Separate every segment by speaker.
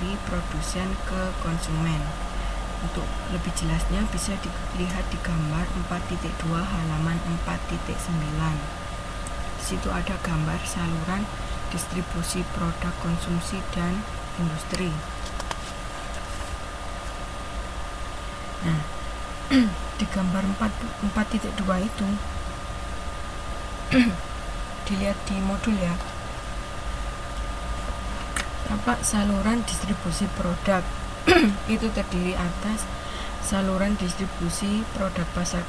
Speaker 1: dari produsen ke konsumen. Untuk lebih jelasnya bisa dilihat di gambar 4.2 halaman 4.9. Di situ ada gambar saluran distribusi produk konsumsi dan industri. Nah, di gambar 4.2 itu dilihat di modul ya, tampak saluran distribusi produk itu terdiri atas saluran distribusi produk pasar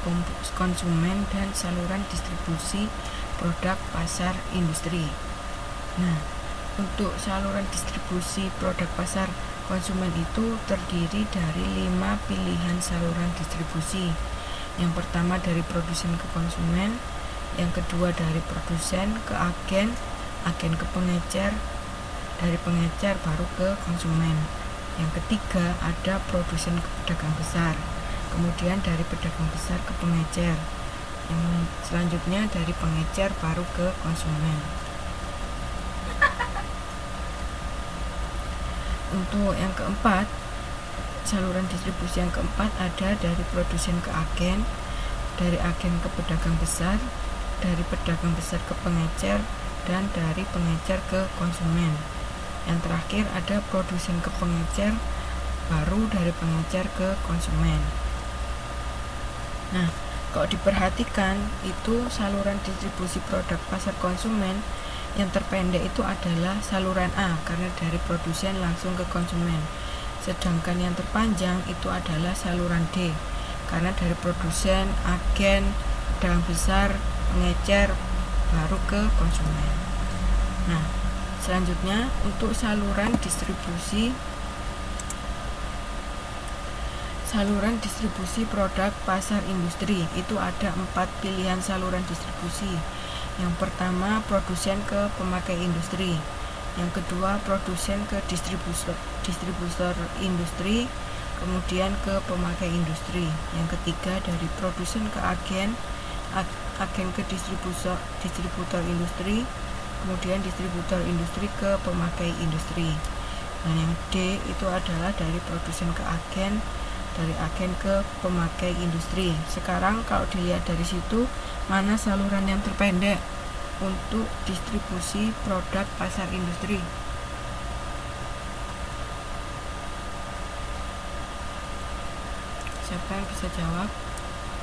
Speaker 1: konsumen dan saluran distribusi produk pasar industri. Nah, untuk saluran distribusi produk pasar konsumen itu terdiri dari 5 pilihan saluran distribusi. Yang pertama dari produsen ke konsumen, yang kedua dari produsen ke agen, agen ke pengecer, dari pengecer baru ke konsumen. Yang ketiga ada produsen ke pedagang besar, kemudian dari pedagang besar ke pengecer, yang selanjutnya dari pengecer baru ke konsumen. Untuk yang keempat, saluran distribusi yang keempat ada dari produsen ke agen, dari agen ke pedagang besar, dari pedagang besar ke pengecer, dan dari pengecer ke konsumen. Yang terakhir ada produsen ke pengecer, baru dari pengecer ke konsumen. Nah, kalau diperhatikan itu saluran distribusi produk pasar konsumen yang terpendek itu adalah saluran A karena dari produsen langsung ke konsumen. Sedangkan yang terpanjang itu adalah saluran D karena dari produsen, agen, pedagang besar, pengecer baru ke konsumen. Nah, selanjutnya untuk saluran distribusi produk pasar industri itu ada 4 pilihan saluran distribusi. Yang pertama produsen ke pemakai industri, yang kedua produsen ke distributor industri, kemudian ke pemakai industri, yang ketiga dari produsen ke agen, agen ke distributor industri, kemudian distributor industri ke pemakai industri. Dan yang D itu adalah dari produsen ke agen, dari agen ke pemakai industri. Sekarang kalau dilihat dari situ, mana saluran yang terpendek untuk distribusi produk pasar industri? Siapa yang bisa jawab?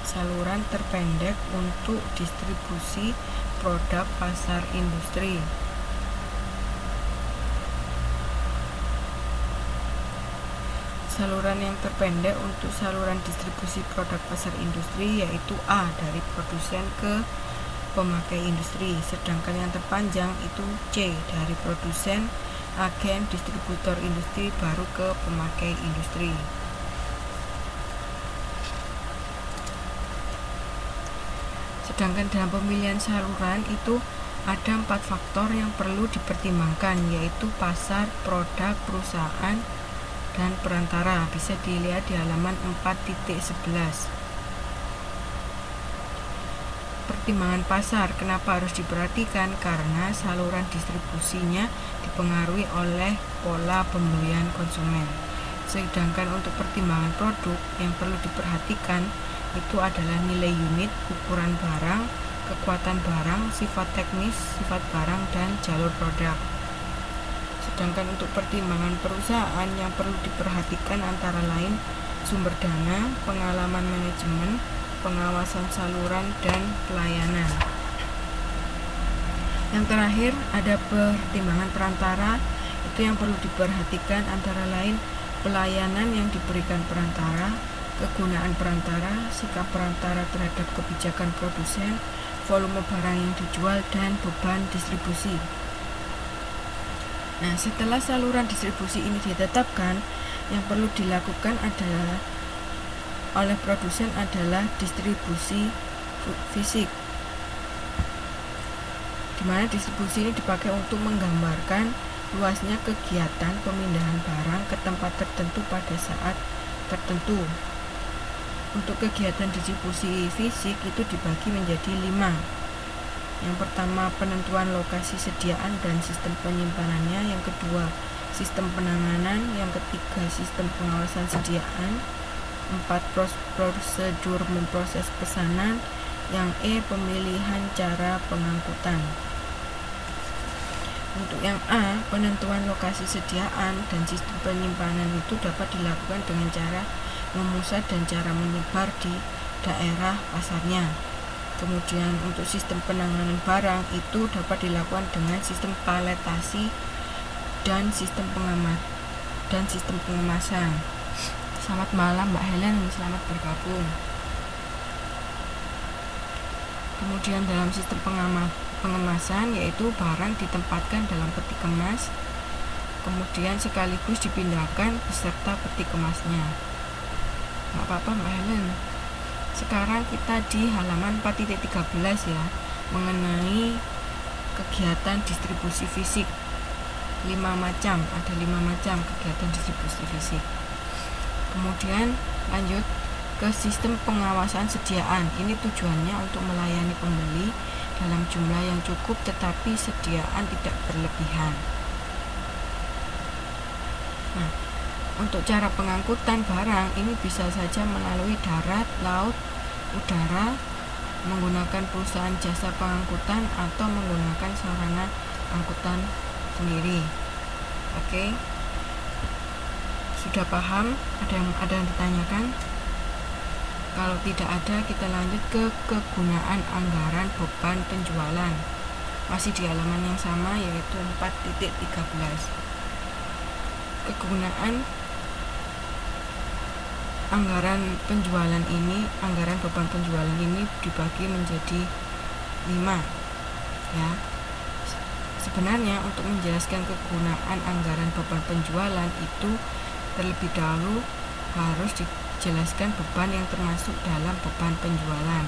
Speaker 1: Saluran terpendek untuk distribusi produk pasar industri. Saluran yang terpendek untuk saluran distribusi produk pasar industri yaitu A, dari produsen ke pemakai industri. Sedangkan yang terpanjang itu C, dari produsen, agen, distributor industri baru ke pemakai industri. Sedangkan dalam pemilihan saluran itu ada 4 faktor yang perlu dipertimbangkan, yaitu pasar, produk, perusahaan, dan perantara. Bisa dilihat di halaman 4.11. Pertimbangan pasar kenapa harus diperhatikan? Karena saluran distribusinya dipengaruhi oleh pola pembelian konsumen. Sedangkan untuk pertimbangan produk yang perlu diperhatikan itu adalah nilai unit, ukuran barang, kekuatan barang, sifat teknis, sifat barang, dan jalur produk. Sedangkan untuk pertimbangan perusahaan yang perlu diperhatikan antara lain sumber dana, pengalaman manajemen, pengawasan saluran, dan pelayanan. Yang terakhir ada pertimbangan perantara, itu yang perlu diperhatikan antara lain pelayanan yang diberikan perantara, kegunaan perantara, sikap perantara terhadap kebijakan produsen, volume barang yang dijual, dan beban distribusi. Nah, setelah saluran distribusi ini ditetapkan, yang perlu dilakukan adalah oleh produsen adalah distribusi fisik, di mana distribusi ini dipakai untuk menggambarkan luasnya kegiatan pemindahan barang ke tempat tertentu pada saat tertentu. Untuk kegiatan distribusi fisik itu dibagi menjadi 5. Yang pertama penentuan lokasi sediaan dan sistem penyimpanannya, yang kedua sistem penanganan, yang ketiga sistem pengawasan sediaan, 4 prosedur memproses pesanan, yang pemilihan cara pengangkutan. Untuk yang A, penentuan lokasi sediaan dan sistem penyimpanan itu dapat dilakukan dengan cara memusat dan cara menyebar di daerah pasarnya. Kemudian untuk sistem penanganan barang itu dapat dilakukan dengan sistem paletasi dan sistem pengemasan. Selamat malam Mbak Helen, selamat bergabung. Kemudian dalam sistem pengemasan yaitu barang ditempatkan dalam peti kemas, kemudian sekaligus dipindahkan beserta peti kemasnya. Nggak apa-apa Mbak Helen. Sekarang kita di halaman 4.13 ya, mengenai kegiatan distribusi fisik. 5 macam, ada 5 macam kegiatan distribusi fisik. Kemudian lanjut ke sistem pengawasan sediaan. Ini tujuannya untuk melayani pembeli dalam jumlah yang cukup tetapi sediaan tidak berlebihan. Nah, untuk cara pengangkutan barang ini bisa saja melalui darat, laut, udara, menggunakan perusahaan jasa pengangkutan atau menggunakan sarana angkutan sendiri. Oke. Sudah paham? Ada yang ditanyakan? Kalau tidak ada, kita lanjut ke kegunaan anggaran beban penjualan. Masih di halaman yang sama, yaitu 4.13. Kegunaan anggaran beban penjualan ini dibagi menjadi 5 ya. Sebenarnya untuk menjelaskan kegunaan anggaran beban penjualan itu terlebih dahulu harus dijelaskan beban yang termasuk dalam beban penjualan.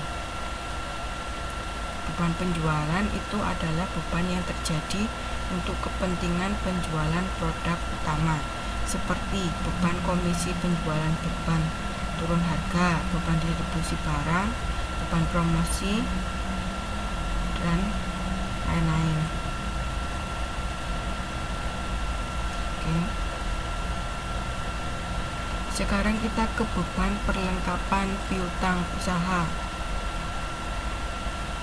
Speaker 1: Beban penjualan itu adalah beban yang terjadi untuk kepentingan penjualan produk utama, seperti beban komisi penjualan, beban turun harga, beban distribusi barang, beban promosi, dan lain-lain. Oke. Sekarang kita ke beban perlengkapan piutang usaha.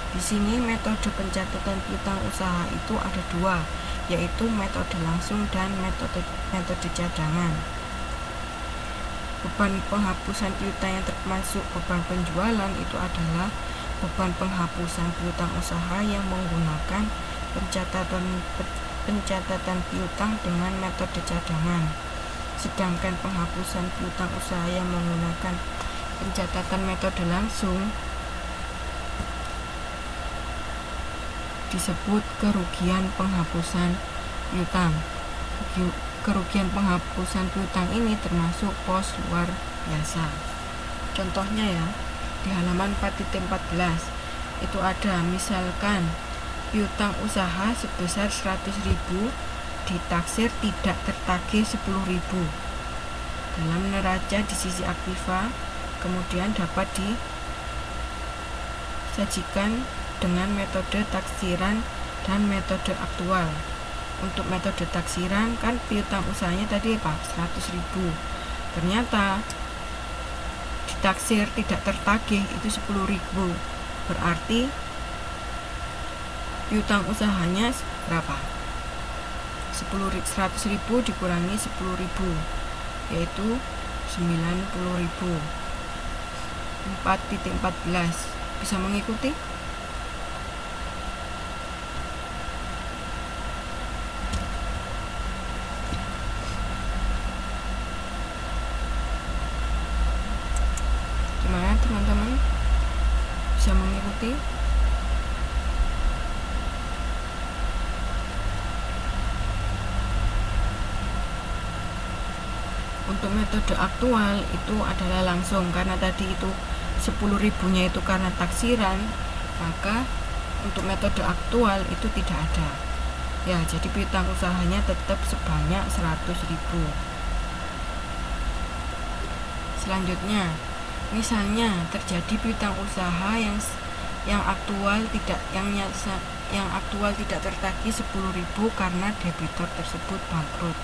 Speaker 1: Di sini metode pencatatan piutang usaha itu ada 2, yaitu metode langsung dan metode cadangan. Beban penghapusan piutang yang termasuk beban penjualan itu adalah beban penghapusan piutang usaha yang menggunakan pencatatan piutang dengan metode cadangan. Sedangkan penghapusan piutang usaha yang menggunakan pencatatan metode langsung disebut kerugian penghapusan piutang. Kerugian penghapusan piutang ini termasuk pos luar biasa. Contohnya ya, di halaman 4.14 itu ada, misalkan piutang usaha sebesar 100.000 ditaksir tidak tertagih 10.000 dalam neraca di sisi aktiva, kemudian dapat disajikan dengan metode taksiran dan metode aktual. Untuk metode taksiran kan piutang usahanya tadi 100.000, ternyata ditaksir tidak tertagih itu 10.000, berarti piutang usahanya berapa? 100.000 dikurangi 10.000 yaitu 90.000. 4.14 bisa mengikuti? Gimana teman-teman? Bisa mengikuti? Untuk metode aktual itu adalah langsung, karena tadi itu 10.000-nya itu karena taksiran, maka untuk metode aktual itu tidak ada ya, jadi piutang usahanya tetap sebanyak 100.000. Selanjutnya, misalnya terjadi piutang usaha yang aktual tidak tertagih 10.000 karena debitur tersebut bangkrut.